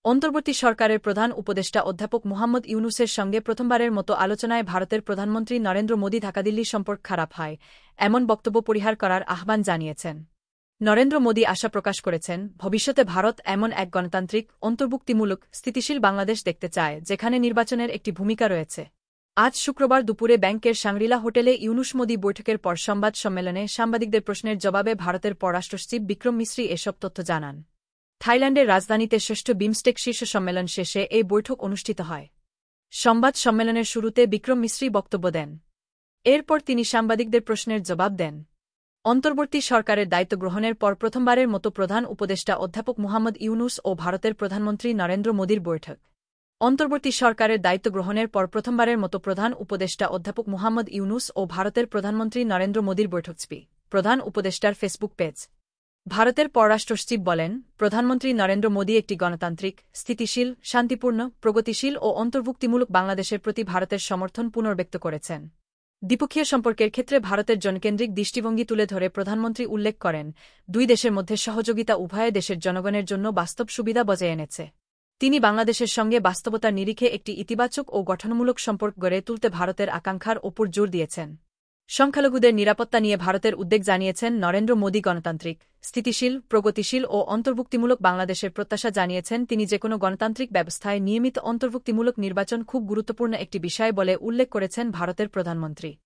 অন্তর্বর্তী সরকারের প্রধান উপদেষ্টা অধ্যাপক মুহাম্মদ ইউনূসের সঙ্গে প্রথমবারের মতো আলোচনায় ভারতের প্রধানমন্ত্রী নরেন্দ্র মোদি ঢাকা-দিল্লি সম্পর্ক খারাপ হয় এমন বক্তব্য পরিহার করার আহ্বান জানিয়েছেন। নরেন্দ্র মোদি আশা প্রকাশ করেছেন, ভবিষ্যতে ভারত এমন এক গণতান্ত্রিক, অন্তর্ভুক্তিমূলক, স্থিতিশীল বাংলাদেশ দেখতে চায় যেখানে নির্বাচনের একটি ভূমিকা রয়েছে। আজ শুক্রবার দুপুরে ব্যাংকের শাংরিলা হোটেলে ইউনূস-মোদি বৈঠকের পর সংবাদ সম্মেলনে সাংবাদিকদের প্রশ্নের জবাবে ভারতের পররাষ্ট্র সচিব বিক্রম মিশ্রি এসব তথ্য জানান। থাইল্যান্ডের রাজধানীতে ষষ্ঠ বিমস্টেক শীর্ষ সম্মেলন শেষে এই বৈঠক অনুষ্ঠিত হয়। সংবাদ সম্মেলনের শুরুতে বিক্রম মিশ্রি বক্তব্য দেন। এরপর তিনি সাংবাদিকদের প্রশ্নের জবাব দেন। অন্তর্বর্তী সরকারের দায়িত্ব গ্রহণের পর প্রথমবারের মতো প্রধান উপদেষ্টা অধ্যাপক মুহাম্মদ ইউনূস ও ভারতের প্রধানমন্ত্রী নরেন্দ্র মোদির বৈঠক। অন্তর্বর্তী সরকারের দায়িত্ব গ্রহণের পর প্রথমবারের মতো প্রধান উপদেষ্টা অধ্যাপক মুহাম্মদ ইউনূস ও ভারতের প্রধানমন্ত্রী নরেন্দ্র মোদির বৈঠক। প্রধান উপদেষ্টার ফেসবুক পেজ। ভারতের পররাষ্ট্র সচিব বলেন, প্রধানমন্ত্রী নরেন্দ্র মোদি একটি গণতান্ত্রিক, স্থিতিশীল, শান্তিপূর্ণ, প্রগতিশীল ও অন্তর্ভুক্তিমূলক বাংলাদেশের প্রতি ভারতের সমর্থন পুনর্ব্যক্ত করেছেন। দ্বিপক্ষীয় সম্পর্কের ক্ষেত্রে ভারতের জনকেন্দ্রিক দৃষ্টিভঙ্গি তুলে ধরে প্রধানমন্ত্রী উল্লেখ করেন, দুই দেশের মধ্যে সহযোগিতা উভয় দেশের জনগণের জন্য বাস্তব সুবিধা বজায় এনেছে। তিনি বাংলাদেশের সঙ্গে বাস্তবতার নিরিখে একটি ইতিবাচক ও গঠনমূলক সম্পর্ক গড়ে তুলতে ভারতের আকাঙ্ক্ষার ওপর জোর দিয়েছেন। সংখ্যালঘুদের নিরাপত্তা নিয়ে ভারতের উদ্বেগ জানিয়েছেন নরেন্দ্র মোদি। গণতান্ত্রিক, স্থিতিশীল, প্রগতিশীল ও অন্তর্ভুক্তিমূলক বাংলাদেশের প্রত্যাশা জানিয়েছেন তিনি। যেকোনো গণতান্ত্রিক ব্যবস্থায় নিয়মিত অন্তর্ভুক্তিমূলক নির্বাচন খুব গুরুত্বপূর্ণ একটি বিষয় বলে উল্লেখ করেছেন ভারতের প্রধানমন্ত্রী।